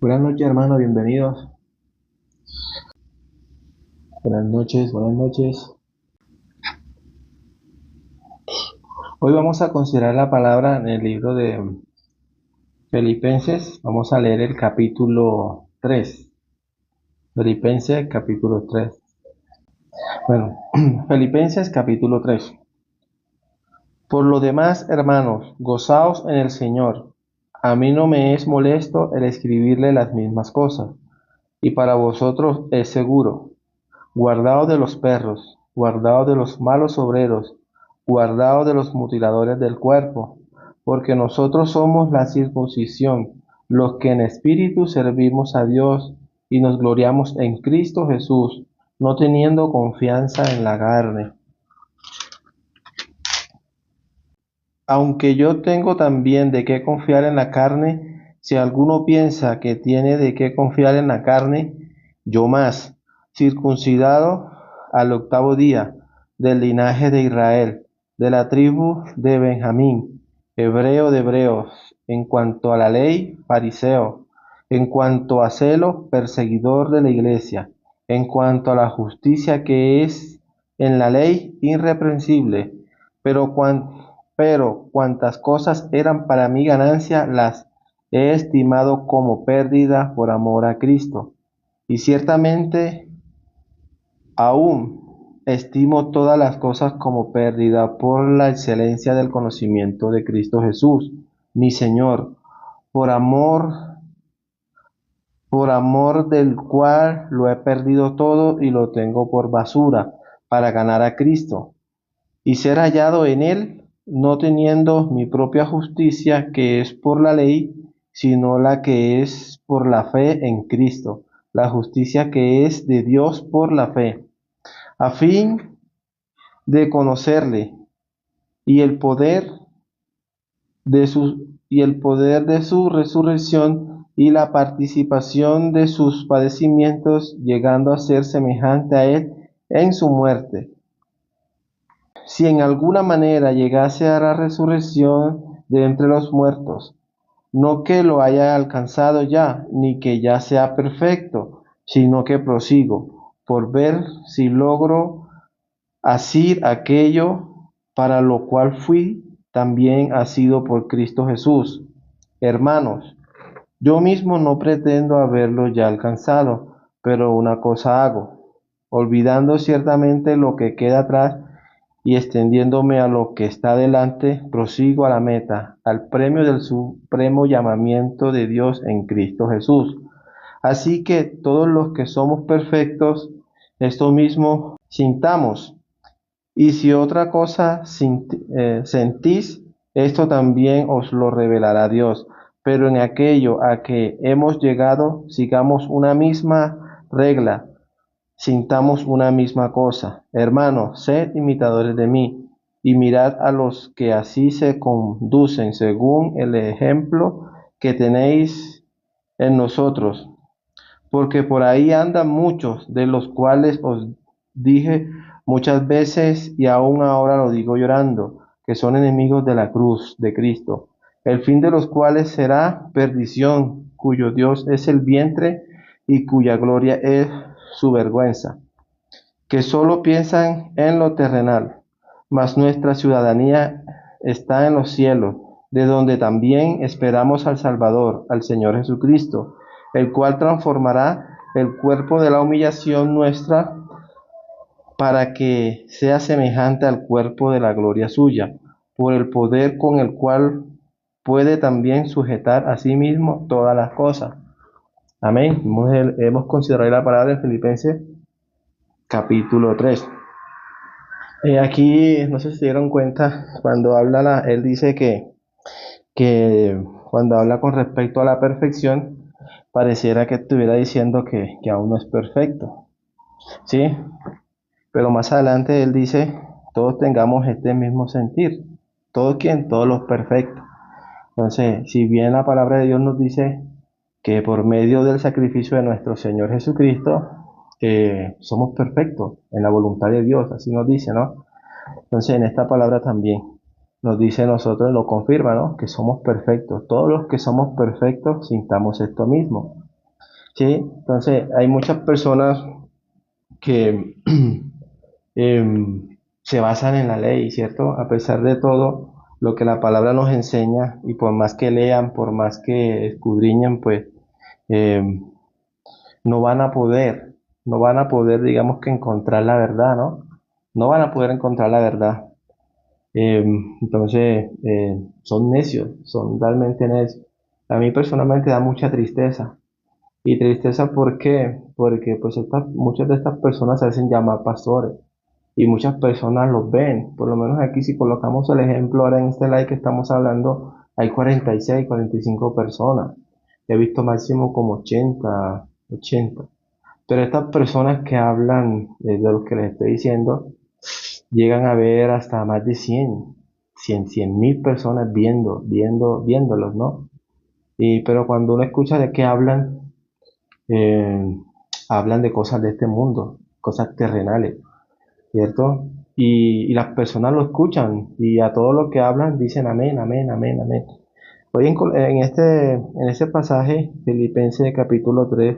Buenas noches, hermano, bienvenidos. Buenas noches, buenas noches. Hoy vamos a considerar la palabra en el libro de Filipenses. Vamos a leer el capítulo 3. Filipenses, capítulo 3. Bueno, Filipenses, capítulo 3. Por lo demás, hermanos, gozaos en el Señor. A mí no me es molesto el escribirle las mismas cosas, y para vosotros es seguro. Guardaos de los perros, guardaos de los malos obreros, guardaos de los mutiladores del cuerpo, porque nosotros somos la circuncisión, los que en espíritu servimos a Dios y nos gloriamos en Cristo Jesús, no teniendo confianza en la carne. Aunque yo tengo también de qué confiar en la carne, si alguno piensa que tiene de qué confiar en la carne, yo más, circuncidado al octavo día, del linaje de Israel, de la tribu de Benjamín, hebreo de hebreos, en cuanto a la ley, fariseo, en cuanto a celo, perseguidor de la iglesia, en cuanto a la justicia que es en la ley, irreprensible, pero cuantas cosas eran para mí ganancia, las he estimado como pérdida por amor a Cristo. Y ciertamente aún estimo todas las cosas como pérdida por la excelencia del conocimiento de Cristo Jesús, mi Señor, por amor, por amor del cual lo he perdido todo y lo tengo por basura, para ganar a Cristo y ser hallado en él, no teniendo mi propia justicia que es por la ley, sino la que es por la fe en Cristo, la justicia que es de Dios por la fe, a fin de conocerle y el poder de su resurrección y la participación de sus padecimientos, llegando a ser semejante a él en su muerte, si en alguna manera llegase a la resurrección de entre los muertos, no que lo haya alcanzado ya, ni que ya sea perfecto, sino que prosigo, por ver si logro asir aquello para lo cual fui también asido por Cristo Jesús. Hermanos, yo mismo no pretendo haberlo ya alcanzado, pero una cosa hago, olvidando ciertamente lo que queda atrás y extendiéndome a lo que está delante, prosigo a la meta, al premio del supremo llamamiento de Dios en Cristo Jesús. Así que todos los que somos perfectos, esto mismo sintamos. Y si otra cosa sentís, esto también os lo revelará Dios. Pero en aquello a que hemos llegado, sigamos una misma regla, sintamos una misma cosa. Hermanos, sed imitadores de mí, y mirad a los que así se conducen según el ejemplo que tenéis en nosotros. Porque por ahí andan muchos, de los cuales os dije muchas veces, y aún ahora lo digo llorando, que son enemigos de la cruz de Cristo, el fin de los cuales será perdición, cuyo Dios es el vientre y cuya gloria es su vergüenza, que solo piensan en lo terrenal, mas nuestra ciudadanía está en los cielos, de donde también esperamos al Salvador, al Señor Jesucristo, el cual transformará el cuerpo de la humillación nuestra para que sea semejante al cuerpo de la gloria suya, por el poder con el cual puede también sujetar a sí mismo todas las cosas. Amén. Hemos considerado la palabra de Filipenses capítulo 3. Aquí, no sé si se dieron cuenta, cuando él dice que cuando habla con respecto a la perfección, pareciera que estuviera diciendo que aún no es perfecto, ¿sí? Pero más adelante él dice, todos tengamos este mismo sentir. ¿Todos quién? Todos los perfectos. Entonces, si bien la palabra de Dios nos dice que por medio del sacrificio de nuestro Señor Jesucristo, somos perfectos en la voluntad de Dios, así nos dice, ¿no? Entonces, en esta palabra también nos dice nosotros, lo confirma, ¿no? Que somos perfectos. Todos los que somos perfectos sintamos esto mismo. ¿sí? Entonces, hay muchas personas que se basan en la ley, ¿cierto? A pesar de todo lo que la palabra nos enseña, y por más que lean, por más que escudriñen, pues em, no van a poder, no van a poder, digamos que encontrar la verdad, ¿no? No van a poder encontrar la verdad. Entonces, son necios, son realmente necios. A mí personalmente da mucha tristeza. Y tristeza, ¿por qué? Porque pues muchas de estas personas se hacen llamar pastores y muchas personas los ven. Por lo menos aquí si colocamos el ejemplo ahora en este live que estamos hablando, hay 46, 45 personas. He visto máximo como 80. Pero estas personas que hablan de los que les estoy diciendo, llegan a ver hasta más de 100.000 personas viéndolos, ¿no? Pero cuando uno escucha de qué hablan, eh, hablan de cosas de este mundo, cosas terrenales, ¿cierto? Y las personas lo escuchan y a todo lo que hablan dicen amén, amén, amén, amén. Hoy en este pasaje, Filipenses capítulo 3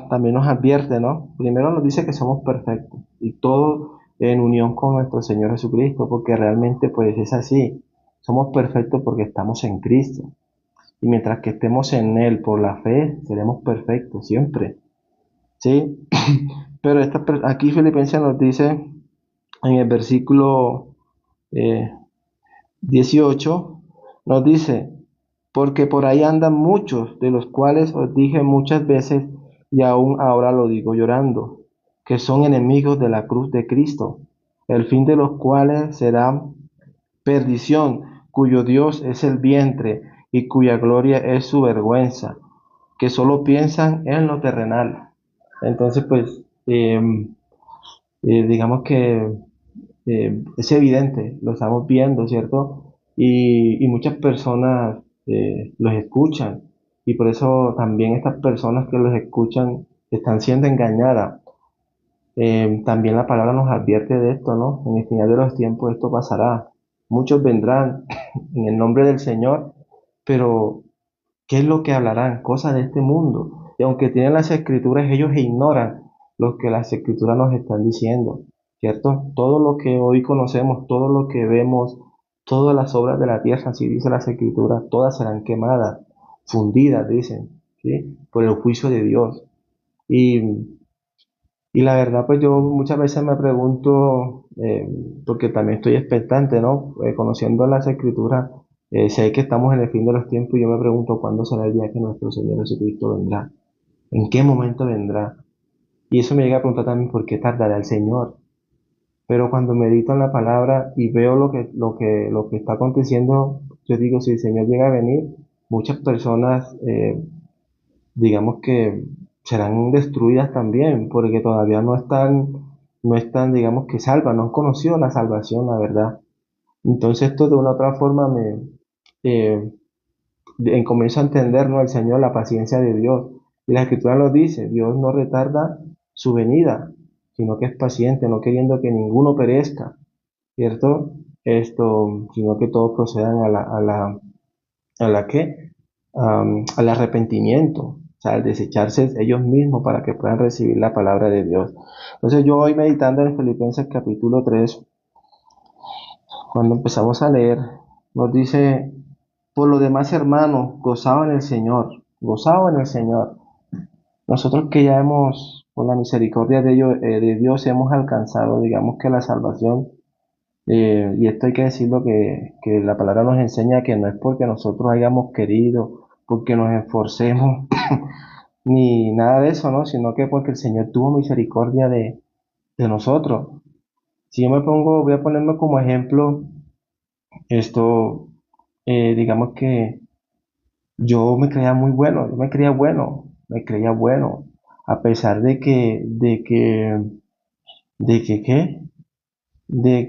también nos advierte, ¿no? Primero nos dice que somos perfectos y todo en unión con nuestro Señor Jesucristo, porque realmente pues es así. Somos perfectos porque estamos en Cristo. Y mientras que estemos en Él por la fe, seremos perfectos siempre. ¿Sí? Pero aquí Filipenses nos dice en el versículo eh, 18, nos dice, porque por ahí andan muchos, de los cuales os dije muchas veces, y aún ahora lo digo llorando, que son enemigos de la cruz de Cristo, el fin de los cuales será perdición, cuyo Dios es el vientre y cuya gloria es su vergüenza, que solo piensan en lo terrenal. Entonces, pues, digamos que es evidente, lo estamos viendo, ¿cierto? Y muchas personas los escuchan y por eso también estas personas que los escuchan están siendo engañadas. También la palabra nos advierte de esto, ¿no? En el final de los tiempos esto pasará. Muchos vendrán en el nombre del Señor, pero ¿qué es lo que hablarán? Cosas de este mundo. Y aunque tienen las escrituras, ellos ignoran lo que las escrituras nos están diciendo, ¿cierto? Todo lo que hoy conocemos, todo lo que vemos, todas las obras de la tierra, así dice las escrituras, todas serán quemadas, fundidas, dicen, ¿sí? Por el juicio de Dios. Y, y la verdad, pues yo muchas veces me pregunto, porque también estoy expectante, ¿no? Conociendo las escrituras, sé que estamos en el fin de los tiempos y yo me pregunto cuándo será el día que nuestro Señor Jesucristo vendrá, en qué momento vendrá. Y eso me llega a preguntar también por qué tardará el Señor. Pero cuando medito en la palabra y veo lo que está aconteciendo, yo digo, si el Señor llega a venir, muchas personas, digamos que serán destruidas también, porque todavía no están, digamos que salvas, no han conocido la salvación, la verdad. Entonces esto de una u otra forma eh, comienzo a entender, ¿no? El Señor, la paciencia de Dios. Y la Escritura lo dice, Dios no retarda su venida, sino que es paciente, no queriendo que ninguno perezca, ¿cierto? Sino que todos procedan ¿a la qué? Al arrepentimiento, o sea, al desecharse ellos mismos para que puedan recibir la palabra de Dios. Entonces yo hoy meditando en Filipenses capítulo 3, cuando empezamos a leer, nos dice, por lo demás hermanos, gozaos en el Señor, gozaos en el Señor. Nosotros que ya por la misericordia de Dios, hemos alcanzado, digamos que la salvación, y esto hay que decirlo que la palabra nos enseña que no es porque nosotros hayamos querido, porque nos esforcemos, ni nada de eso, ¿no? Sino que porque el Señor tuvo misericordia de nosotros. Si yo voy a ponerme como ejemplo, esto, digamos que yo me creía muy bueno, yo me creía bueno, a pesar ¿qué? De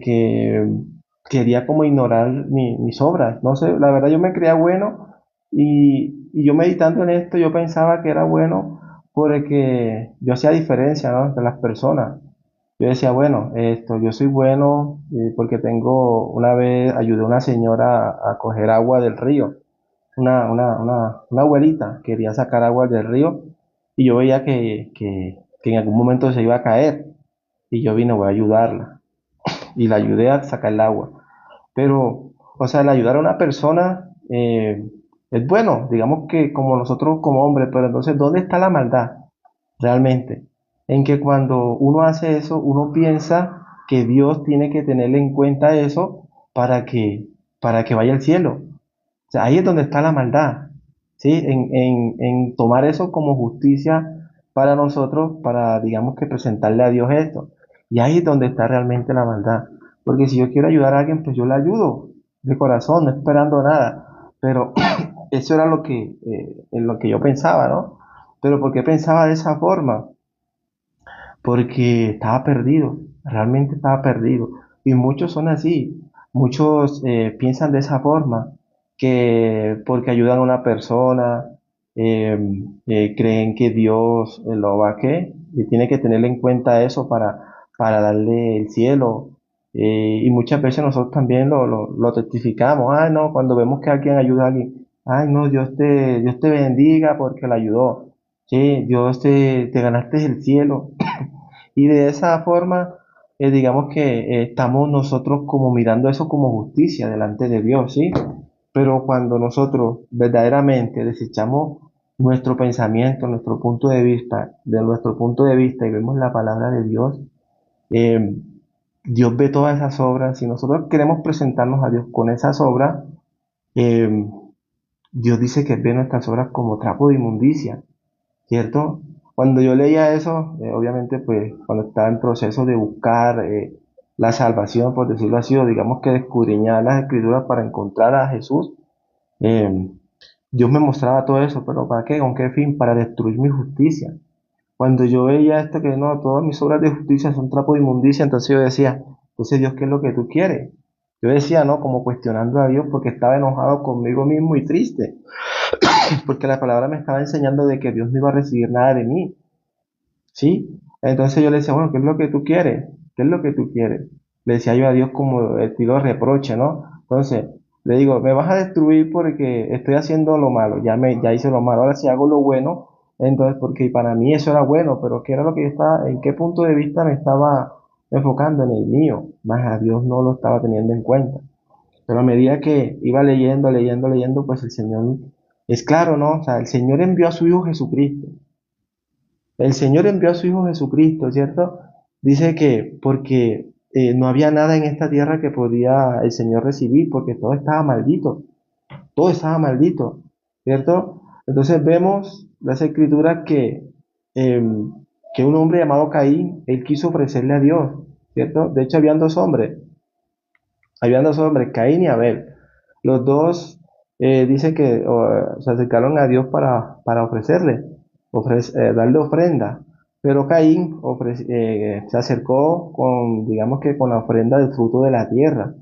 que quería como ignorar mis obras. No sé, la verdad yo me creía bueno y yo meditando en esto yo pensaba que era bueno porque yo hacía diferencia, ¿no? Entre las personas. Yo decía, bueno, yo soy bueno porque una vez ayudé a una señora a coger agua del río una abuelita quería sacar agua del río y yo veía que en algún momento se iba a caer y yo vine, voy a ayudarla y la ayudé a sacar el agua. Pero, o sea, el ayudar a una persona es bueno, digamos que como nosotros como hombres, pero entonces, ¿dónde está la maldad realmente? En que cuando uno hace eso, uno piensa que Dios tiene que tenerle en cuenta eso para para que vaya al cielo. O sea, ahí es donde está la maldad, ¿sí? En tomar eso como justicia para nosotros, para, digamos que presentarle a Dios esto. Y ahí es donde está realmente la maldad. Porque si yo quiero ayudar a alguien, pues yo le ayudo de corazón, no esperando nada. Pero eso era en lo que yo pensaba, ¿no? Pero ¿por qué pensaba de esa forma? Porque estaba perdido, realmente estaba perdido. Y muchos son así, muchos piensan de esa forma, que porque ayudan a una persona, eh, creen que Dios lo va a qué, y tiene que tener en cuenta eso para darle el cielo. Y muchas veces nosotros también lo testificamos, ah, no, cuando vemos que alguien ayuda a alguien, ay, no, Dios te bendiga porque la ayudó, sí, te ganaste el cielo. Y de esa forma, digamos que estamos nosotros como mirando eso como justicia delante de Dios, ¿sí? Pero cuando nosotros verdaderamente desechamos nuestro pensamiento, nuestro punto de vista, de nuestro punto de vista y vemos la palabra de Dios, eh, Dios ve todas esas obras. Si nosotros queremos presentarnos a Dios con esas obras, eh, Dios dice que ve nuestras obras como trapo de inmundicia. ¿Cierto? Cuando yo leía eso, obviamente, pues cuando estaba en proceso de buscar la salvación, por decirlo así, o digamos que descudriñar las escrituras para encontrar a Jesús, eh, Dios me mostraba todo eso, pero ¿para qué? ¿Con qué fin? Para destruir mi justicia. Cuando yo veía esto, que no, todas mis obras de justicia son trapo de inmundicia, entonces yo decía, entonces Dios, ¿qué es lo que tú quieres? Yo decía, ¿no? Como cuestionando a Dios porque estaba enojado conmigo mismo y triste, porque la palabra me estaba enseñando de que Dios no iba a recibir nada de mí. ¿Sí? Entonces yo le decía, bueno, ¿qué es lo que tú quieres? ¿Qué es lo que tú quieres? Le decía yo a Dios como estilo reproche, ¿no? Entonces, le digo, me vas a destruir porque estoy haciendo lo malo, ya hice lo malo, ahora si hago lo bueno, entonces, porque para mí eso era bueno, pero ¿qué era lo que yo estaba, en qué punto de vista me estaba enfocando en el mío? Más a Dios no lo estaba teniendo en cuenta. Pero a medida que iba leyendo, pues el Señor, es claro, ¿no? O sea, el Señor envió a su Hijo Jesucristo. El Señor envió a su Hijo Jesucristo, ¿cierto? Dice que porque no había nada en esta tierra que podía el Señor recibir, porque todo estaba maldito, ¿cierto? Entonces vemos las escrituras eh, que un hombre llamado Caín, él quiso ofrecerle a Dios, ¿cierto? De hecho, habían dos hombres, Caín y Abel. Los dos dicen que se acercaron a Dios para darle ofrenda. Pero Caín se acercó con, digamos que con la ofrenda del fruto de la tierra,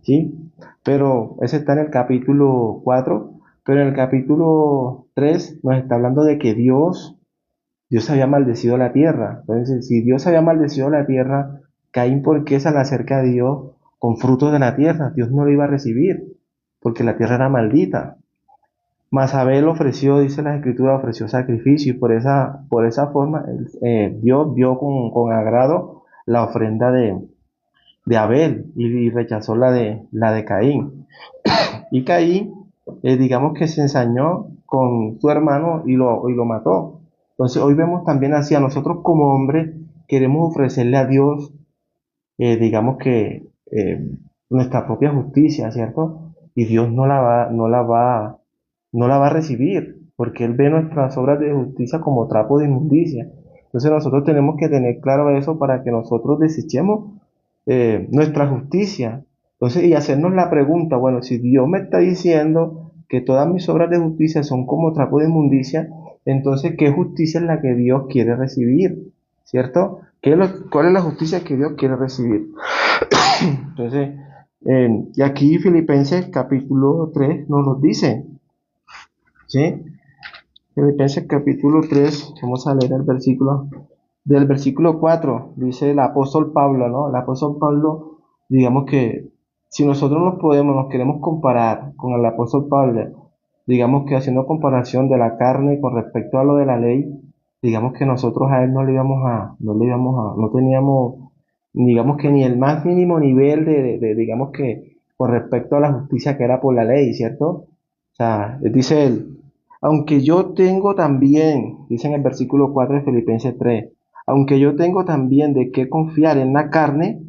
¿sí? Pero ese está en el capítulo 4, pero en el capítulo 3 nos está hablando de que Dios había maldecido la tierra. Entonces, si Dios había maldecido la tierra, Caín, ¿por qué se le acerca a Dios con frutos de la tierra? Dios no lo iba a recibir, porque la tierra era maldita. Mas Abel ofreció, dice la escritura, ofreció sacrificio y por esa forma Dios vio con agrado la ofrenda de Abel y rechazó la de Caín. Y Caín, digamos que se ensañó con su hermano y lo mató. Entonces hoy vemos también así a nosotros como hombres queremos ofrecerle a Dios, digamos que nuestra propia justicia, ¿cierto? Y Dios no la va a recibir, porque Él ve nuestras obras de justicia como trapo de inmundicia. Entonces nosotros tenemos que tener claro eso para que nosotros desechemos nuestra justicia. Entonces, y hacernos la pregunta, bueno, si Dios me está diciendo que todas mis obras de justicia son como trapo de inmundicia, entonces, ¿qué justicia es la que Dios quiere recibir? ¿Cierto? ¿Cuál es la justicia que Dios quiere recibir? Entonces, y aquí Filipenses capítulo 3 nos lo dice, ¿sí? Filipenses capítulo 3 vamos a leer el versículo, del versículo 4 dice el apóstol Pablo, ¿no? El apóstol Pablo, digamos que si nosotros nos queremos comparar con el apóstol Pablo, digamos que haciendo comparación de la carne con respecto a lo de la ley, digamos que nosotros a él no teníamos, digamos que ni el más mínimo nivel digamos que con respecto a la justicia que era por la ley, ¿cierto? O sea, dice él, aunque yo tengo también, dice en el versículo 4 de Filipenses 3, aunque yo tengo también de qué confiar en la carne,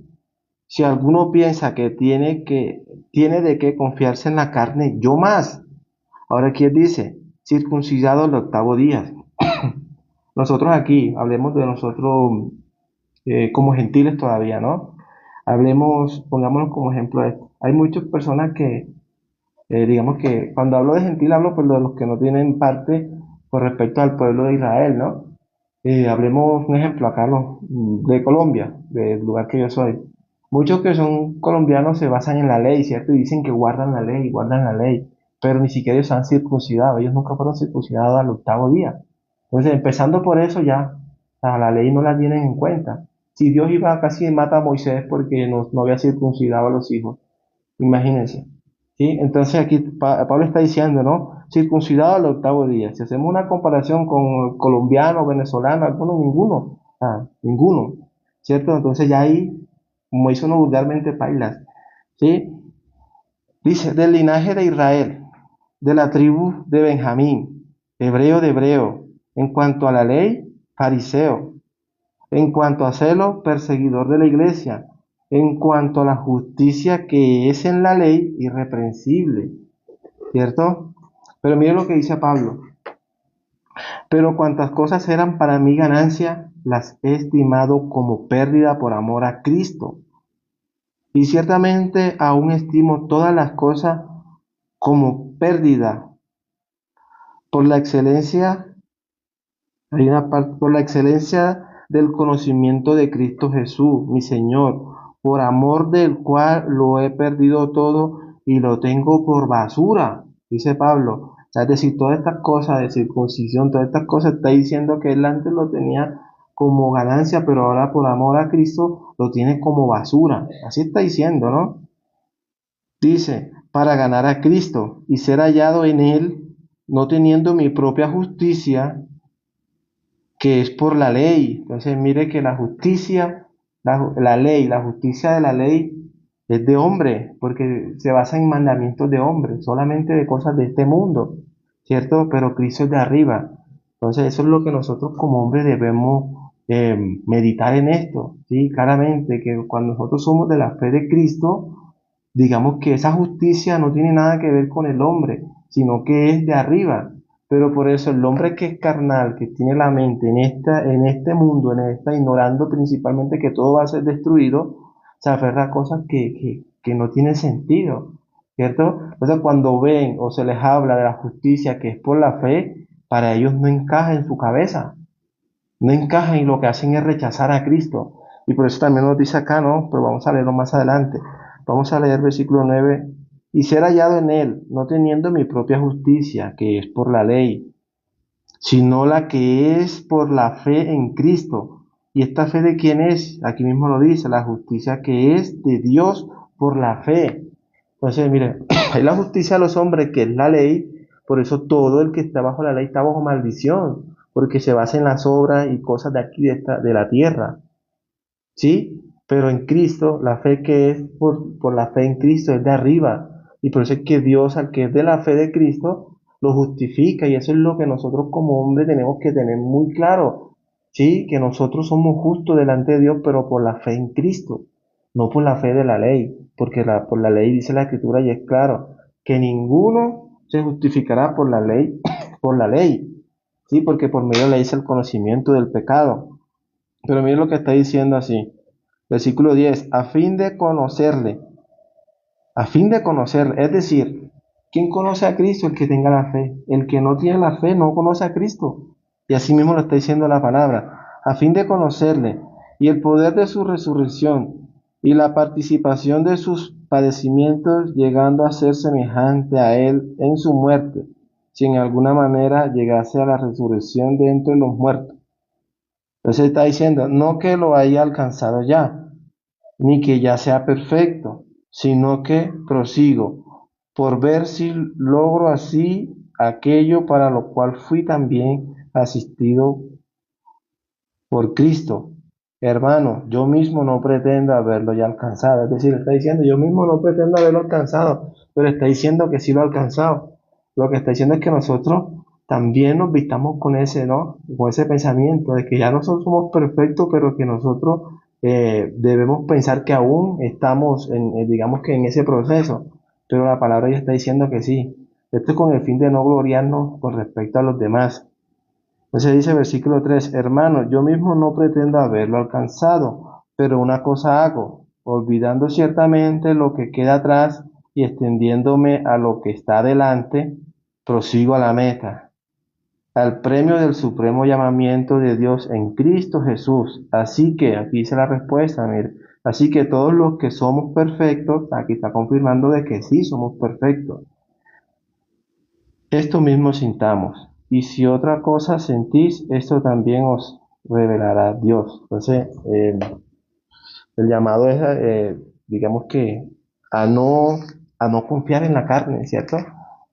si alguno piensa que tiene de qué confiarse en la carne, yo más. Ahora aquí él dice, circuncidado el octavo día. Nosotros aquí, hablemos de nosotros como gentiles todavía, ¿no? Hablemos, pongámonos como ejemplo de esto. Hay muchas personas que, digamos que cuando hablo de gentil, hablo por de los que no tienen parte con respecto al pueblo de Israel, ¿no? Hablemos un ejemplo acá de Colombia, del lugar que yo soy. Muchos que son colombianos se basan en la ley, ¿cierto? Y dicen que guardan la ley, pero ni siquiera ellos se han circuncidado, ellos nunca fueron circuncidados al octavo día. Entonces, empezando por eso ya, a la ley no la tienen en cuenta. Si Dios iba casi y mata a Moisés porque no había circuncidado a los hijos, imagínense. ¿Sí? Entonces aquí Pablo está diciendo, ¿no? Circuncidado al octavo día. Si hacemos una comparación con colombiano, venezolano, alguno, ninguno, ninguno, ¿cierto? Entonces ya ahí, como dice uno vulgarmente, pailas, ¿sí? Dice, del linaje de Israel, de la tribu de Benjamín, hebreo de hebreo, en cuanto a la ley, fariseo, en cuanto a celo, perseguidor de la iglesia, en cuanto a la justicia que es en la ley, irreprensible, ¿cierto? Pero mire lo que dice Pablo. Pero cuantas cosas eran para mí ganancia, las he estimado como pérdida por amor a Cristo. Y ciertamente aún estimo todas las cosas como pérdida por la excelencia, hay una parte, por la excelencia del conocimiento de Cristo Jesús, mi Señor, por amor del cual lo he perdido todo y lo tengo por basura, dice Pablo. O sea, es decir, todas estas cosas de circuncisión, todas estas cosas, está diciendo que él antes lo tenía como ganancia, pero ahora por amor a Cristo lo tiene como basura. Así está diciendo, ¿no? Dice, para ganar a Cristo y ser hallado en él, no teniendo mi propia justicia, que es por la ley. Entonces, mire que la justicia, la ley, la justicia de la ley es de hombre, porque se basa en mandamientos de hombre, solamente de cosas de este mundo, ¿cierto? Pero Cristo es de arriba. Entonces, eso es lo que nosotros como hombres debemos meditar en esto, ¿sí? Claramente, que cuando nosotros somos de la fe de Cristo, digamos que esa justicia no tiene nada que ver con el hombre, sino que es de arriba. Pero por eso el hombre que es carnal, que tiene la mente en este mundo, ignorando principalmente que todo va a ser destruido, se aferra a cosas que no tienen sentido, ¿cierto? Entonces cuando ven o se les habla de la justicia que es por la fe, para ellos no encaja en su cabeza, no encaja y lo que hacen es rechazar a Cristo. Y por eso también nos dice acá, ¿no? Pero vamos a leerlo más adelante. Vamos a leer versículo 9. Y ser hallado en él, no teniendo mi propia justicia, que es por la ley, sino la que es por la fe en Cristo. ¿Y esta fe de quién es? Aquí mismo lo dice, la justicia que es de Dios por la fe. Entonces, miren, hay la justicia de los hombres, que es la ley, por eso todo el que está bajo la ley está bajo maldición, porque se basa en las obras y cosas de aquí, de la tierra. ¿Sí? Pero en Cristo, la fe que es por la fe en Cristo es de arriba. Y por eso es que Dios, al que es de la fe de Cristo, lo justifica. Y eso es lo que nosotros como hombres tenemos que tener muy claro. ¿Sí? Que nosotros somos justos delante de Dios, pero por la fe en Cristo, no por la fe de la ley. Porque por la ley dice la Escritura y es claro, que ninguno se justificará por la ley, por la ley. ¿Sí? Porque por medio de la ley es el conocimiento del pecado. Pero mire lo que está diciendo así. Versículo 10, a fin de conocerle, es decir, ¿quién conoce a Cristo? El que tenga la fe. El que no tiene la fe no conoce a Cristo. Y así mismo lo está diciendo la palabra, a fin de conocerle y el poder de su resurrección y la participación de sus padecimientos, llegando a ser semejante a él en su muerte, si en alguna manera llegase a la resurrección de entre los muertos. Entonces está diciendo, no que lo haya alcanzado ya, ni que ya sea perfecto, sino que prosigo por ver si logro así aquello para lo cual fui también asistido por Cristo. Hermano, yo mismo no pretendo haberlo ya alcanzado. Es decir, está diciendo, yo mismo no pretendo haberlo alcanzado, pero está diciendo que sí lo ha alcanzado. Lo que está diciendo es que nosotros también nos vistamos con ese, ¿no? Con ese pensamiento de que ya nosotros somos perfectos, pero que nosotros debemos pensar que aún estamos digamos que en ese proceso. Pero la palabra ya está diciendo que sí. Esto es con el fin de no gloriarnos con respecto a los demás. Entonces dice versículo 3: hermano, yo mismo no pretendo haberlo alcanzado, pero una cosa hago, olvidando ciertamente lo que queda atrás y extendiéndome a lo que está delante, prosigo a la meta, al premio del supremo llamamiento de Dios en Cristo Jesús. Así que, aquí dice la respuesta, mire, así que todos los que somos perfectos, aquí está confirmando de que sí somos perfectos, esto mismo sintamos, y si otra cosa sentís, esto también os revelará Dios. Entonces, el llamado es, digamos que, a no, a no confiar en la carne, ¿cierto?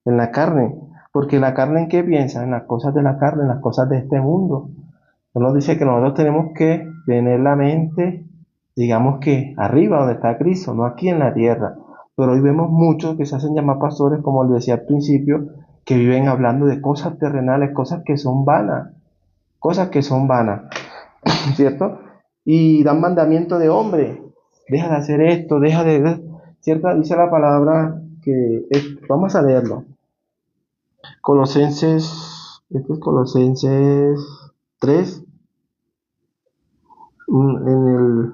En la carne, porque la carne ¿en qué piensa? En las cosas de la carne, en las cosas de este mundo. Él nos dice que nosotros tenemos que tener la mente, digamos que arriba, donde está Cristo, no aquí en la tierra. Pero hoy vemos muchos que se hacen llamar pastores, como les decía al principio, que viven hablando de cosas terrenales, cosas que son vanas, ¿cierto? Y dan mandamiento de hombre, deja de hacer esto, ¿cierto? Dice la palabra vamos a leerlo. Este es Colosenses 3, en el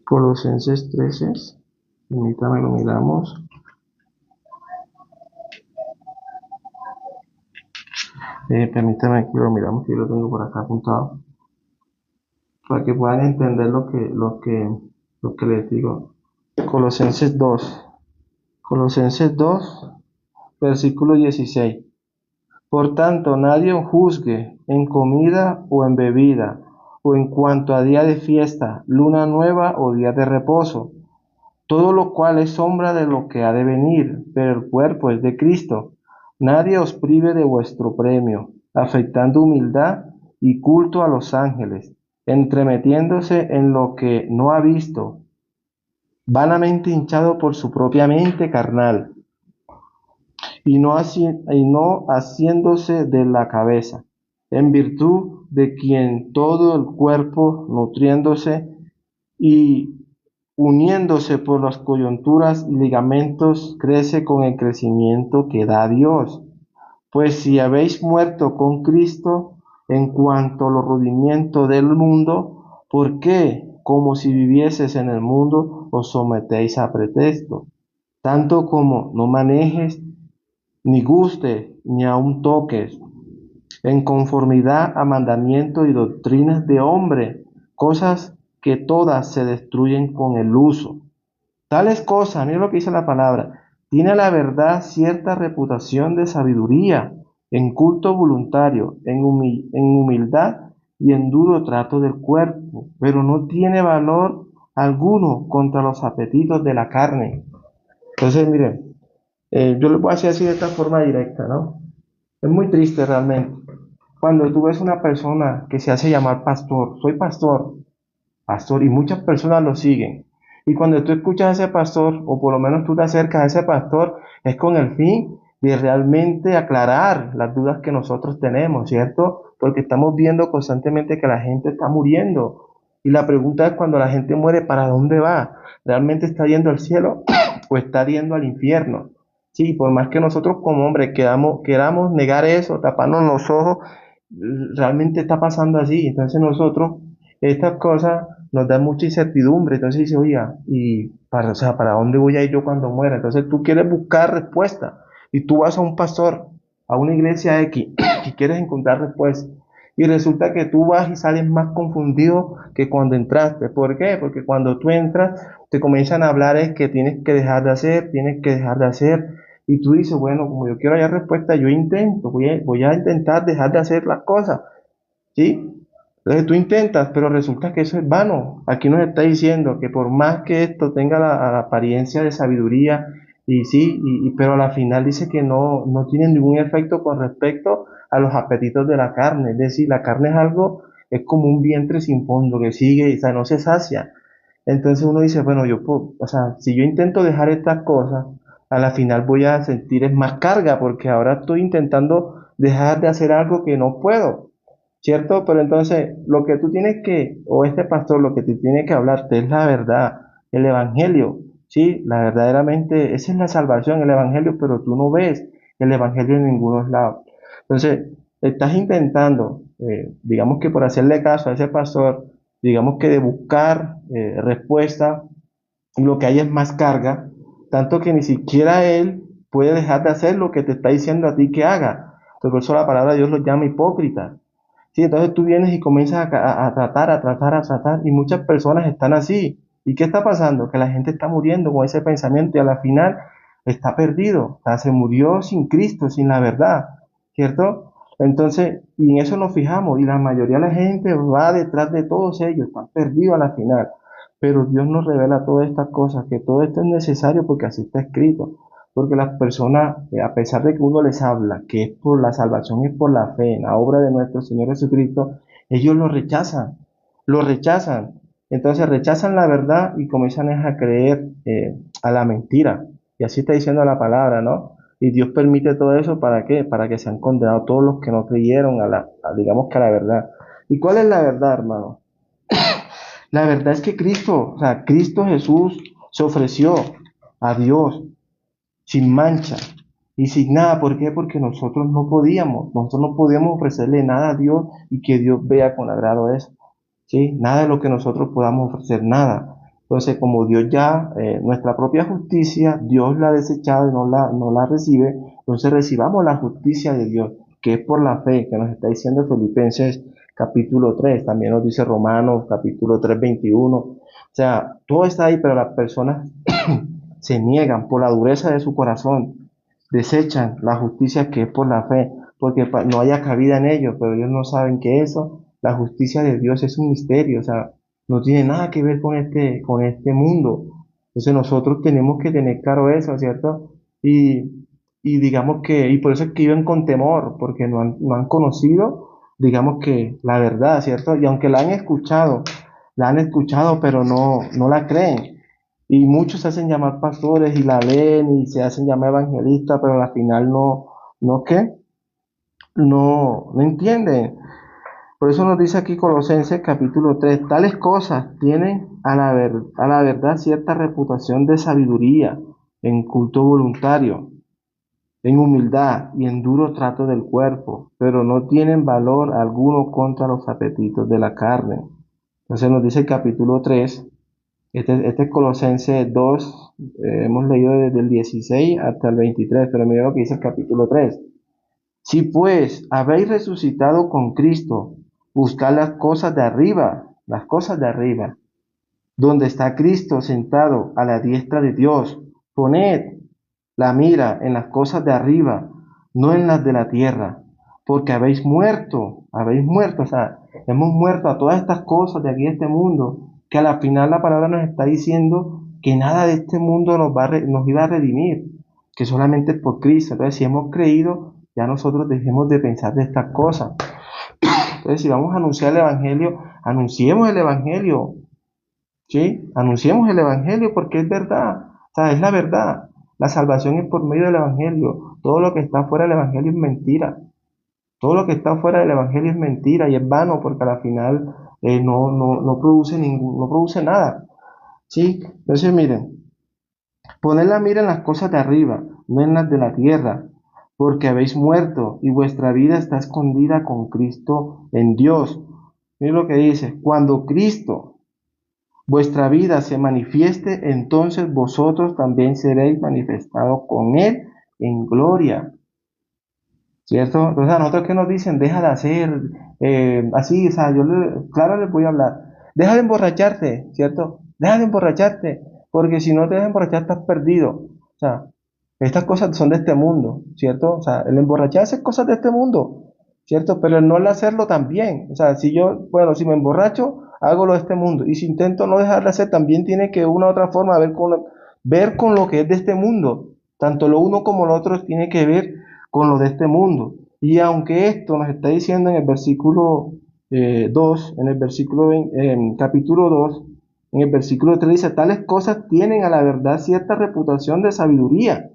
Colosenses 13, permítame lo miramos. Permítame que lo miramos, que yo lo tengo por acá apuntado, para que puedan entender lo que les digo. Colosenses 2, versículo 16. Por tanto, nadie os juzgue en comida o en bebida, o en cuanto a día de fiesta, luna nueva o día de reposo, todo lo cual es sombra de lo que ha de venir, pero el cuerpo es de Cristo. Nadie os prive de vuestro premio, afectando humildad y culto a los ángeles, entremetiéndose en lo que no ha visto, vanamente hinchado por su propia mente carnal, y no haciéndose de la cabeza, en virtud de quien todo el cuerpo, nutriéndose y uniéndose por las coyunturas y ligamentos, crece con el crecimiento que da Dios. Pues si habéis muerto con Cristo en cuanto a los rudimientos del mundo, ¿por qué, como si vivieses en el mundo, os sometéis a pretexto? Tanto como no manejes, ni gustes, ni aun toques, en conformidad a mandamientos y doctrinas de hombre, cosas que todas se destruyen con el uso. Tales cosas, mira lo que dice la palabra, tiene la verdad cierta reputación de sabiduría, en culto voluntario, en humildad y en duro trato del cuerpo, pero no tiene valor alguno contra los apetitos de la carne. Entonces, miren, yo les voy a decir así de esta forma directa, ¿no? Es muy triste realmente. Cuando tú ves una persona que se hace llamar pastor, soy pastor, y muchas personas lo siguen. Y cuando tú escuchas a ese pastor, o por lo menos tú te acercas a ese pastor, es con el fin de realmente aclarar las dudas que nosotros tenemos, ¿cierto? Porque estamos viendo constantemente que la gente está muriendo. Y la pregunta es, cuando la gente muere, ¿para dónde va? ¿Realmente está yendo al cielo o está yendo al infierno? Sí, por más que nosotros como hombres queramos negar eso, taparnos los ojos, realmente está pasando así. Entonces nosotros, estas cosas nos dan mucha incertidumbre. Entonces dice, oiga, o sea, ¿para dónde voy a ir yo cuando muera? Entonces tú quieres buscar respuesta y tú vas a un pastor, a una iglesia X, y quieres encontrar respuesta. Y resulta que tú vas y sales más confundido que cuando entraste. ¿Por qué? Porque cuando tú entras, te comienzan a hablar es que tienes que dejar de hacer, tienes que dejar de hacer. Y tú dices, bueno, como yo quiero hallar respuesta, yo intento, voy a intentar dejar de hacer las cosas, ¿sí? Entonces tú intentas, pero resulta que eso es vano. Aquí nos está diciendo que por más que esto tenga la apariencia de sabiduría, Y sí, pero a la final dice que no tiene ningún efecto con respecto a los apetitos de la carne. Es decir, la carne es algo, es como un vientre sin fondo que sigue, o sea, no se sacia. Entonces uno dice, bueno, o sea, si yo intento dejar estas cosas, a la final voy a sentir es más carga, porque ahora estoy intentando dejar de hacer algo que no puedo, ¿cierto? Pero entonces, lo que tú tienes que, o este pastor, lo que te tiene que hablarte es la verdad, el evangelio, ¿sí? La verdaderamente, esa es la salvación, el evangelio, pero tú no ves el evangelio en ningunos lados. Entonces, estás intentando, digamos que por hacerle caso a ese pastor, digamos que de buscar respuesta, lo que hay es más carga, tanto que ni siquiera él puede dejar de hacer lo que te está diciendo a ti que haga. Por eso la palabra de Dios lo llama hipócrita. Sí, entonces tú vienes y comienzas a tratar, y muchas personas están así. ¿Y qué está pasando? Que la gente está muriendo con ese pensamiento y a la final está perdido. O sea, se murió sin Cristo, sin la verdad, ¿cierto? Entonces, y en eso nos fijamos, y la mayoría de la gente va detrás de todos ellos, están perdidos a la final. Pero Dios nos revela todas estas cosas, que todo esto es necesario porque así está escrito. Porque las personas, a pesar de que uno les habla que es por la salvación, es por la fe en la obra de nuestro Señor Jesucristo, ellos lo rechazan, lo rechazan. Entonces rechazan la verdad y comienzan a creer a la mentira. Y así está diciendo la palabra, ¿no? Y Dios permite todo eso ¿para qué? Para que sean condenados todos los que no creyeron digamos que a la verdad. ¿Y cuál es la verdad, hermano? La verdad es que Cristo, o sea, Cristo Jesús se ofreció a Dios sin mancha y sin nada. ¿Por qué? Porque nosotros no podíamos ofrecerle nada a Dios y que Dios vea con agrado eso, ¿sí? Nada de lo que nosotros podamos ofrecer, nada. Entonces, como Dios ya, nuestra propia justicia, Dios la ha desechado y no la recibe, entonces recibamos la justicia de Dios, que es por la fe, que nos está diciendo Filipenses capítulo 3 también nos dice Romanos capítulo 3 21. O sea, todo está ahí, pero las personas se niegan por la dureza de su corazón, desechan la justicia que es por la fe, porque no haya cabida en ellos, pero ellos no saben que eso, la justicia de Dios es un misterio, o sea, no tiene nada que ver con este mundo. Entonces nosotros tenemos que tener claro eso, ¿cierto? Y digamos que, y por eso es que viven con temor, porque no han conocido, digamos que la verdad, ¿cierto? Y aunque la han escuchado, pero no la creen. Y muchos se hacen llamar pastores y la leen y se hacen llamar evangelistas, pero al final ¿no qué? No entienden. Por eso nos dice aquí Colosenses capítulo 3 tales cosas tienen a la verdad cierta reputación de sabiduría, en culto voluntario, en humildad y en duro trato del cuerpo, pero no tienen valor alguno contra los apetitos de la carne. Entonces nos dice el capítulo 3. Este es Colosenses 2, hemos leído desde el 16 hasta el 23, pero mira lo que dice el capítulo 3. Si pues habéis resucitado con Cristo, buscad las cosas de arriba, donde está Cristo sentado a la diestra de Dios. Poned la mira en las cosas de arriba, no en las de la tierra, porque habéis muerto, o sea, hemos muerto a todas estas cosas de aquí de este mundo, que a la final la palabra nos está diciendo que nada de este mundo nos iba a redimir, que solamente es por Cristo. Entonces, si hemos creído, ya nosotros dejemos de pensar de estas cosas. Entonces, si vamos a anunciar el Evangelio, anunciemos el Evangelio, ¿sí? Anunciemos el Evangelio porque es verdad, o sea, es la verdad. La salvación es por medio del Evangelio. Todo lo que está fuera del Evangelio es mentira. Todo lo que está fuera del Evangelio es mentira y es vano porque al final no produce no produce nada. ¿Sí? Entonces, miren, poned la mira en las cosas de arriba, no en las de la tierra, porque habéis muerto y vuestra vida está escondida con Cristo en Dios. Miren lo que dice, cuando Cristo vuestra vida se manifieste, entonces vosotros también seréis manifestados con Él en gloria. ¿Cierto? Entonces a nosotros que nos dicen, deja de hacer así, o sea, claro les voy a hablar, deja de emborracharte, ¿cierto? Deja de emborracharte, porque si no te dejas emborrachar estás perdido. O sea, estas cosas son de este mundo, ¿cierto? O sea, el emborracharse es cosas de este mundo, ¿cierto? Pero el no el hacerlo también. O sea, si yo, bueno, si me emborracho, hago lo de este mundo. Y si intento no dejar de hacer, también tiene que una u otra forma ver con lo que es de este mundo. Tanto lo uno como lo otro tiene que ver con lo de este mundo. Y aunque esto nos está diciendo en el versículo 2, en el versículo 20, en capítulo 2, en el versículo 3 dice, tales cosas tienen a la verdad cierta reputación de sabiduría,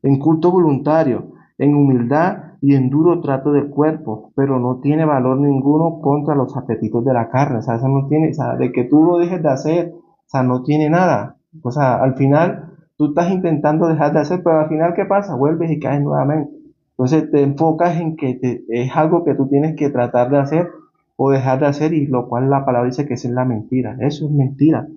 en culto voluntario, en humildad y en duro trato del cuerpo, pero no tiene valor ninguno contra los apetitos de la carne. O sea, eso no tiene, o sea, de que tú lo dejes de hacer, o sea, no tiene nada. O sea, al final tú estás intentando dejar de hacer, pero al final, ¿qué pasa? Vuelves y caes nuevamente. Entonces te enfocas en que es algo que tú tienes que tratar de hacer o dejar de hacer, y lo cual la palabra dice que esa es la mentira. Eso es mentira,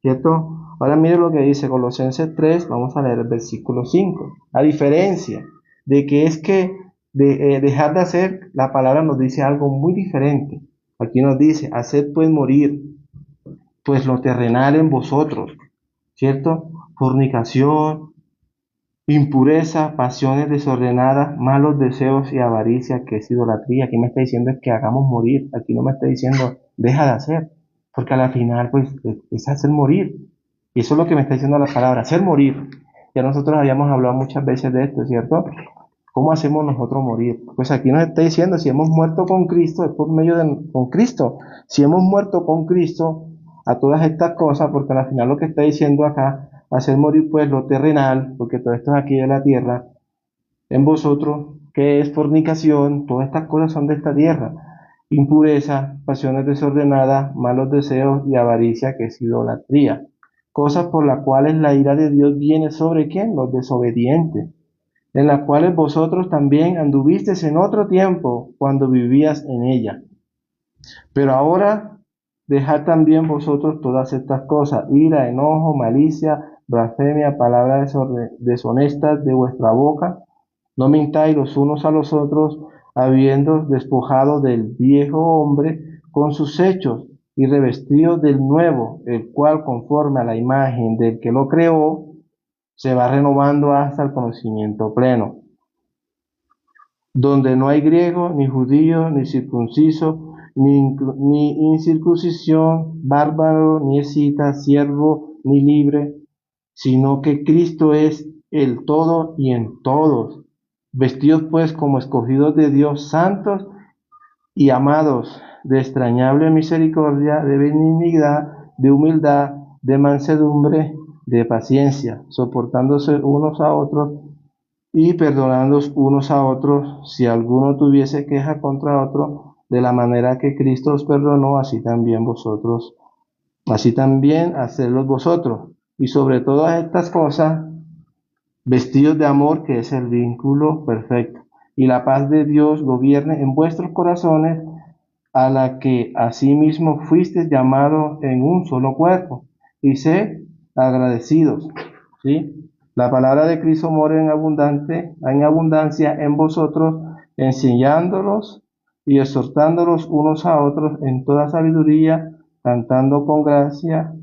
¿cierto? Ahora mire lo que dice Colosenses 3, vamos a leer el versículo 5. A diferencia de que es que dejar de hacer, la palabra nos dice algo muy diferente. Aquí nos dice, haced pues morir, pues lo terrenal en vosotros, ¿cierto? Fornicación, impureza, pasiones desordenadas, malos deseos y avaricia, que es idolatría. Aquí me está diciendo es que hagamos morir. Aquí no me está diciendo deja de hacer, porque a la final pues es hacer morir. Y eso es lo que me está diciendo la palabra, hacer morir. Ya nosotros habíamos hablado muchas veces de esto, ¿cierto? ¿Cómo hacemos nosotros morir? Pues aquí nos está diciendo, si hemos muerto con Cristo, es por medio de con Cristo. Si hemos muerto con Cristo a todas estas cosas, porque al final lo que está diciendo acá, hacer morir pues lo terrenal, porque todo esto es aquí de la tierra, en vosotros, que es fornicación, todas estas cosas son de esta tierra. Impureza, pasiones desordenadas, malos deseos y avaricia, que es idolatría. Cosas por las cuales la ira de Dios viene sobre ¿quién? Los desobedientes, en las cuales vosotros también anduvisteis en otro tiempo cuando vivías en ella. Pero ahora dejad también vosotros todas estas cosas, ira, enojo, malicia, blasfemia, palabras deshonestas de vuestra boca. No mintáis los unos a los otros, habiendo despojado del viejo hombre con sus hechos y revestidos del nuevo, el cual conforme a la imagen del que lo creó, se va renovando hasta el conocimiento pleno, donde no hay griego, ni judío, ni circunciso, ni incircuncisión, bárbaro, ni escita, siervo, ni libre, sino que Cristo es el todo y en todos. Vestidos pues como escogidos de Dios, santos y amados, de extrañable misericordia, de benignidad, de humildad, de mansedumbre, de paciencia, soportándose unos a otros y perdonándoos unos a otros, si alguno tuviese queja contra otro, de la manera que Cristo os perdonó, así también hacedlos vosotros. Y sobre todas estas cosas, vestidos de amor, que es el vínculo perfecto. Y la paz de Dios gobierne en vuestros corazones, a la que asimismo fuisteis llamados en un solo cuerpo. Y sed agradecidos. ¿Sí? La palabra de Cristo mora en abundancia en vosotros, enseñándolos y exhortándolos unos a otros en toda sabiduría, cantando con gracia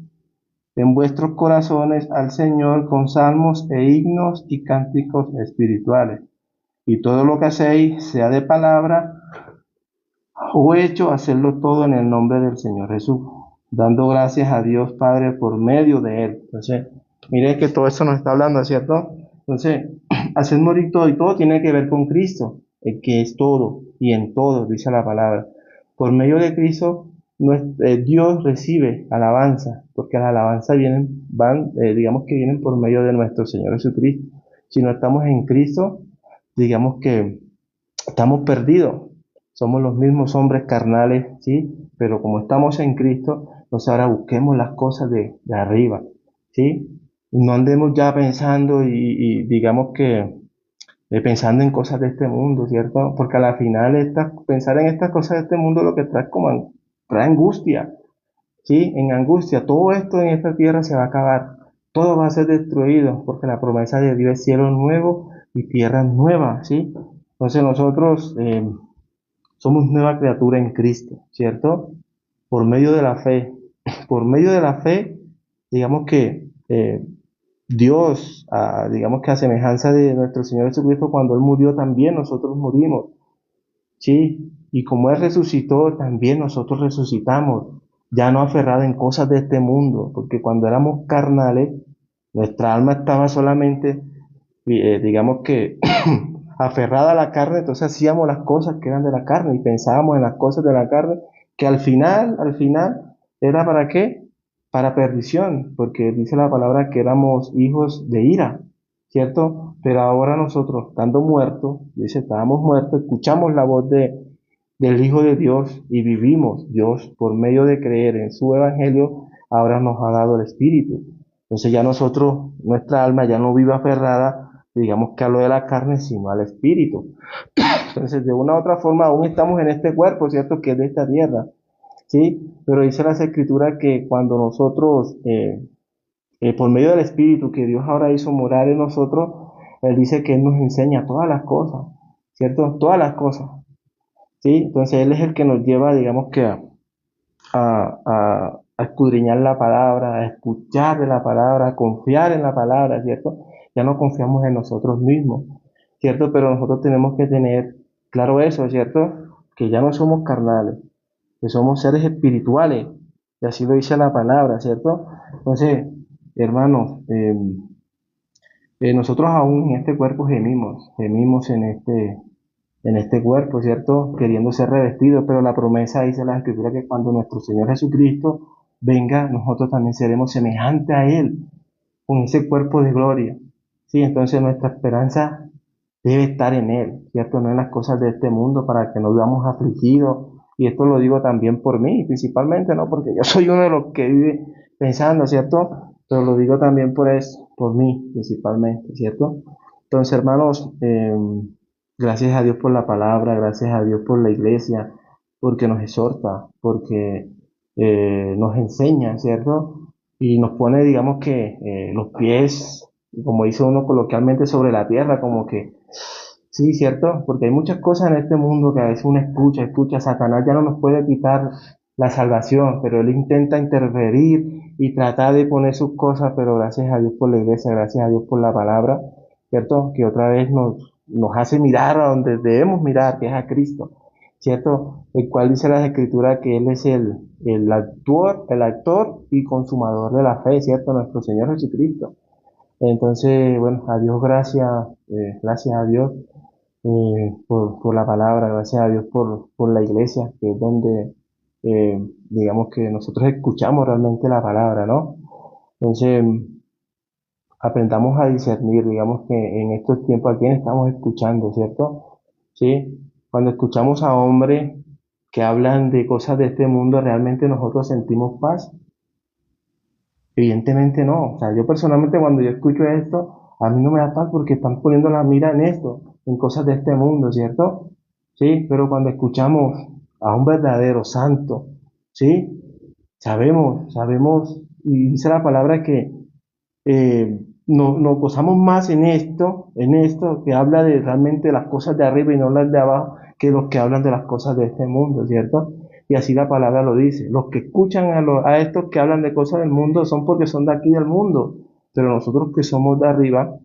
en vuestros corazones al Señor con salmos e himnos y cánticos espirituales. Y todo lo que hacéis, sea de palabra o hecho, hacerlo todo en el nombre del Señor Jesús, dando gracias a Dios Padre por medio de Él. Entonces, mire que todo eso nos está hablando, ¿cierto? Entonces, hacer morir todo, y todo tiene que ver con Cristo, el que es todo y en todo, dice la palabra. Por medio de Cristo, Dios recibe alabanza, porque las alabanzas digamos que vienen por medio de nuestro Señor Jesucristo. Si no estamos en Cristo, digamos que estamos perdidos. Somos los mismos hombres carnales, ¿sí? Pero como estamos en Cristo, entonces ahora busquemos las cosas de arriba, ¿sí? No andemos ya pensando y digamos que pensando en cosas de este mundo, ¿cierto? Porque a la final pensar en estas cosas de este mundo lo que trae angustia, ¿sí? En angustia, todo esto en esta tierra se va a acabar, todo va a ser destruido, porque la promesa de Dios es cielo nuevo y tierra nueva, ¿sí? Entonces nosotros somos nueva criatura en Cristo, ¿cierto? Por medio de la fe. Por medio de la fe, digamos que Dios, digamos que a semejanza de nuestro Señor Jesucristo, cuando Él murió también nosotros murimos, ¿sí? Y como Él resucitó, también nosotros resucitamos, ya no aferrada en cosas de este mundo, porque cuando éramos carnales, nuestra alma estaba solamente digamos que aferrada a la carne, entonces hacíamos las cosas que eran de la carne y pensábamos en las cosas de la carne, que al final, ¿era para qué? Para perdición, porque dice la palabra que éramos hijos de ira, ¿cierto? Pero ahora nosotros, estando muertos, dice, estábamos muertos, escuchamos la voz del Hijo de Dios y vivimos. Dios, por medio de creer en su Evangelio, ahora nos ha dado el Espíritu. Entonces ya nosotros, nuestra alma ya no vive aferrada, digamos que a lo de la carne, sino al Espíritu. Entonces, de una u otra forma, aún estamos en este cuerpo, ¿cierto? Que es de esta tierra, ¿sí? Pero dice las Escrituras que cuando nosotros, por medio del Espíritu que Dios ahora hizo morar en nosotros, Él dice que Él nos enseña todas las cosas, ¿cierto? Todas las cosas, ¿sí? Entonces, Él es el que nos lleva, digamos que a escudriñar la palabra, a escuchar de la palabra, a confiar en la palabra, ¿cierto? Ya no confiamos en nosotros mismos, ¿cierto? Pero nosotros tenemos que tener claro eso, ¿cierto? Que ya no somos carnales, que somos seres espirituales, y así lo dice la palabra, ¿cierto? Entonces, hermanos, nosotros aún en este cuerpo gemimos en este cuerpo, ¿cierto? Queriendo ser revestidos, pero la promesa dice la Escritura que cuando nuestro Señor Jesucristo venga, nosotros también seremos semejantes a Él, con ese cuerpo de gloria. Sí, entonces nuestra esperanza debe estar en Él, ¿cierto? No en las cosas de este mundo para que no vivamos afligidos. Y esto lo digo también por mí, principalmente, ¿no? Porque yo soy uno de los que vive pensando, ¿cierto? Pero lo digo también por mí, principalmente, ¿cierto? Entonces, hermanos, gracias a Dios por la palabra, gracias a Dios por la iglesia, porque nos exhorta, porque nos enseña, ¿cierto? Y nos pone, digamos que los pies, como dice uno coloquialmente, sobre la tierra, como que, sí, ¿cierto? Porque hay muchas cosas en este mundo que a veces uno escucha, Satanás ya no nos puede quitar la salvación, pero él intenta interferir y tratar de poner sus cosas, pero gracias a Dios por la iglesia, gracias a Dios por la palabra, ¿cierto? Que otra vez nos hace mirar a donde debemos mirar, que es a Cristo, ¿cierto? El cual dice la Escritura que Él es el actor y consumador de la fe, ¿cierto? Nuestro Señor Jesucristo. Entonces, bueno, a Dios gracias, gracias a Dios por la palabra, gracias a Dios por la iglesia, que es donde, digamos que nosotros escuchamos realmente la palabra, ¿no? Entonces, aprendamos a discernir, digamos que en estos tiempos a quién estamos escuchando, ¿cierto? Sí, cuando escuchamos a hombres que hablan de cosas de este mundo, ¿realmente nosotros sentimos paz? Evidentemente no. O sea, yo personalmente cuando yo escucho esto, a mí no me da paz porque están poniendo la mira en esto, en cosas de este mundo, ¿cierto? Sí, pero cuando escuchamos a un verdadero santo, ¿sí? Sabemos, y dice la palabra que nos gozamos más en esto que habla de realmente las cosas de arriba y no las de abajo, que los que hablan de las cosas de este mundo, ¿cierto? Y así la palabra lo dice. Los que escuchan a estos que hablan de cosas del mundo son porque son de aquí del mundo, pero nosotros que somos de arriba,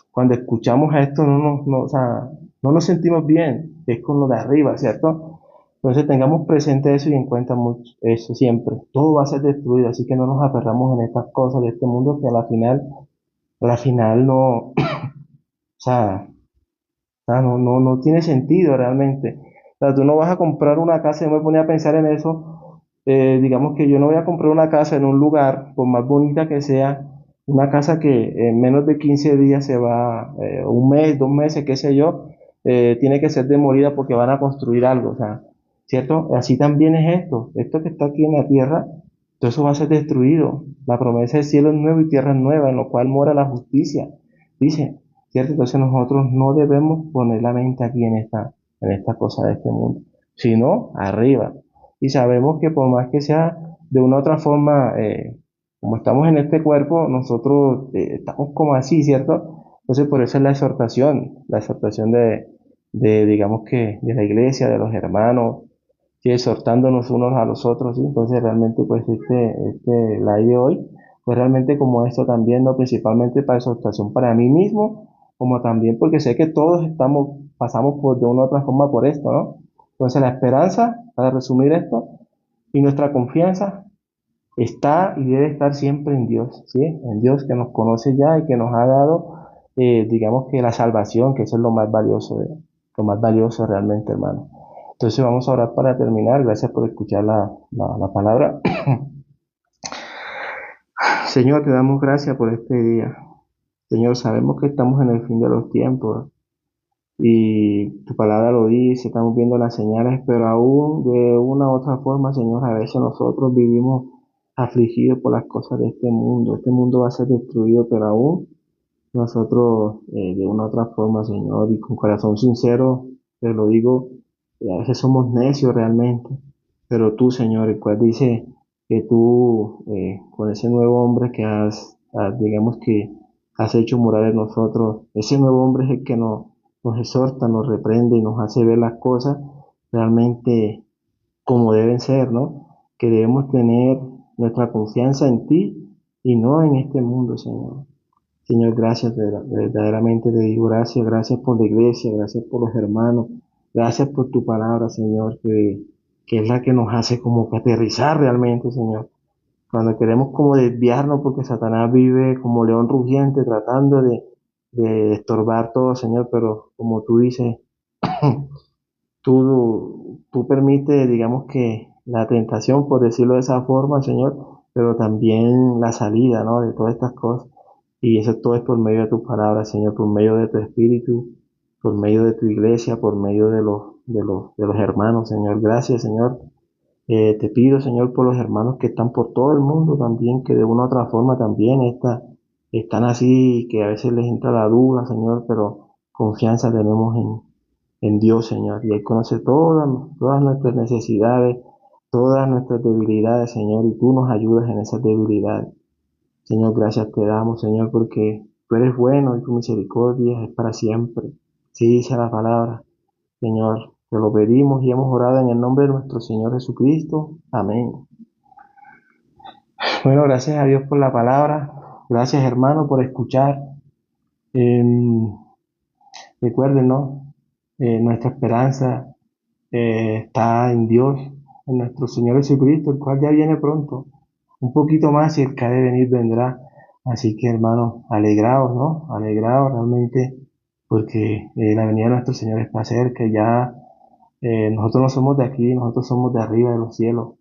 cuando escuchamos a esto o sea, no nos sentimos bien, es con lo de arriba, ¿cierto? Entonces tengamos presente eso y en cuenta mucho eso siempre. Todo va a ser destruido, así que no nos aferramos en estas cosas de este mundo que a la final no, o sea, no tiene sentido realmente. O sea, tú no vas a comprar una casa, yo me ponía a pensar en eso, digamos que yo no voy a comprar una casa en un lugar, por más bonita que sea, una casa que en menos de 15 días se va, un mes, 2 meses, qué sé yo, tiene que ser demolida porque van a construir algo, o sea, ¿cierto? Así también es esto que está aquí en la tierra, todo eso va a ser destruido. La promesa del cielo es nuevo y tierra es nueva, en lo cual mora la justicia, dice. ¿Cierto? Entonces nosotros no debemos poner la mente aquí en esta cosa de este mundo, sino arriba. Y sabemos que por más que sea de una u otra forma, como estamos en este cuerpo, nosotros estamos como así, ¿cierto? Entonces por eso es la exhortación digamos que, de la iglesia, de los hermanos, sí, exhortándonos unos a los otros, ¿sí? Entonces realmente pues la de hoy, pues realmente como esto también, ¿no? Principalmente para exhortación para mí mismo, como también porque sé que todos pasamos de una u otra forma por esto, ¿no? Entonces la esperanza, para resumir esto, y nuestra confianza está y debe estar siempre en Dios, ¿sí? En Dios que nos conoce ya y que nos ha dado digamos que la salvación, que eso es lo más valioso realmente, hermano. Entonces vamos a orar para terminar. Gracias por escuchar la palabra. Señor, te damos gracias por este día. Señor, sabemos que estamos en el fin de los tiempos y tu palabra lo dice, estamos viendo las señales, pero aún de una u otra forma, Señor, a veces nosotros vivimos afligidos por las cosas de este mundo. Este mundo va a ser destruido, pero aún nosotros, de una u otra forma, Señor, y con corazón sincero, te lo digo, a veces somos necios realmente, pero tú, Señor, el cual dice que tú, con ese nuevo hombre que digamos que has hecho morar en nosotros, ese nuevo hombre es el que nos exhorta, nos reprende y nos hace ver las cosas realmente como deben ser, ¿no? Que debemos tener nuestra confianza en ti y no en este mundo, Señor. Señor, gracias, verdaderamente te digo gracias, gracias por la iglesia, gracias por los hermanos, gracias por tu palabra, Señor, que es la que nos hace como que aterrizar realmente, Señor. Cuando queremos como desviarnos porque Satanás vive como león rugiente tratando de estorbar todo, Señor, pero como tú dices, tú permites, digamos que la tentación, por decirlo de esa forma, Señor, pero también la salida, ¿no? De todas estas cosas. Y eso todo es por medio de tus palabras, Señor, por medio de tu espíritu, por medio de tu iglesia, por medio de los hermanos, Señor. Gracias, Señor. Te pido, Señor, por los hermanos que están por todo el mundo también, que de una u otra forma también están así, que a veces les entra la duda, Señor, pero confianza tenemos en Dios, Señor. Y Él conoce todas nuestras necesidades, todas nuestras debilidades, Señor, y tú nos ayudas en esas debilidades. Señor, gracias te damos, Señor, porque tú eres bueno y tu misericordia es para siempre. Sí dice la palabra. Señor, te lo pedimos y hemos orado en el nombre de nuestro Señor Jesucristo. Amén. Bueno, gracias a Dios por la palabra. Gracias, hermano, por escuchar. Em, Recuerden, ¿no? Nuestra esperanza está en Dios, en nuestro Señor Jesucristo, el cual ya viene pronto. Un poquito más y el que ha de venir vendrá. Así que, hermanos, alegraos, ¿no? Alegraos realmente porque la venida de nuestro Señor está cerca. Ya nosotros no somos de aquí, nosotros somos de arriba de los cielos.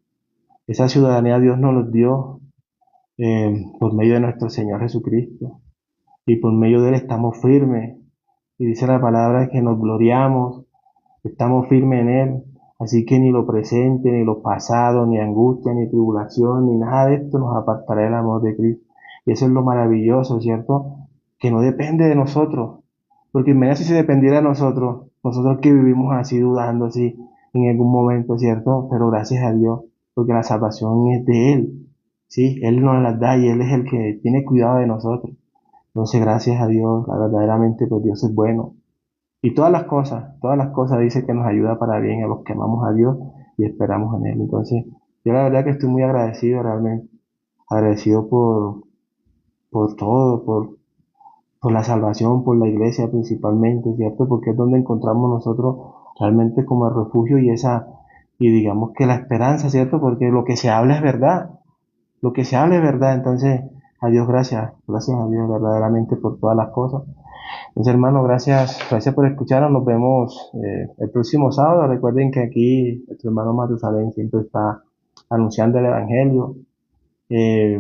Esa ciudadanía Dios nos los dio por medio de nuestro Señor Jesucristo. Y por medio de Él estamos firmes. Y dice la palabra que nos gloriamos, estamos firmes en Él. Así que ni lo presente, ni lo pasado, ni angustia, ni tribulación, ni nada de esto nos apartará del amor de Cristo. Y eso es lo maravilloso, ¿cierto? Que no depende de nosotros. Porque imagínate si se dependiera de nosotros, nosotros que vivimos así dudando, así en algún momento, ¿cierto? Pero gracias a Dios, porque la salvación es de Él, ¿sí? Él nos las da y Él es el que tiene cuidado de nosotros. Entonces, gracias a Dios, verdaderamente, pues Dios es bueno. Y todas las cosas dice que nos ayuda para bien a los que amamos a Dios y esperamos en Él. Entonces, yo la verdad que estoy muy agradecido realmente, agradecido por todo, por la salvación, por la iglesia principalmente, ¿cierto? Porque es donde encontramos nosotros realmente como el refugio y digamos que la esperanza, ¿cierto? Porque lo que se habla es verdad, lo que se habla es verdad. Entonces, a Dios gracias, gracias a Dios verdaderamente por todas las cosas. Entonces, hermano, gracias por escucharnos. Nos vemos el próximo sábado. Recuerden que aquí nuestro hermano Matusalén siempre está anunciando el Evangelio. Eh,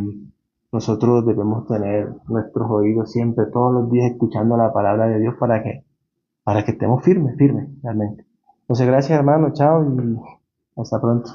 Nosotros debemos tener nuestros oídos siempre, todos los días, escuchando la palabra de Dios para que estemos firmes, firmes, realmente. Entonces, gracias, hermano. Chao y hasta pronto.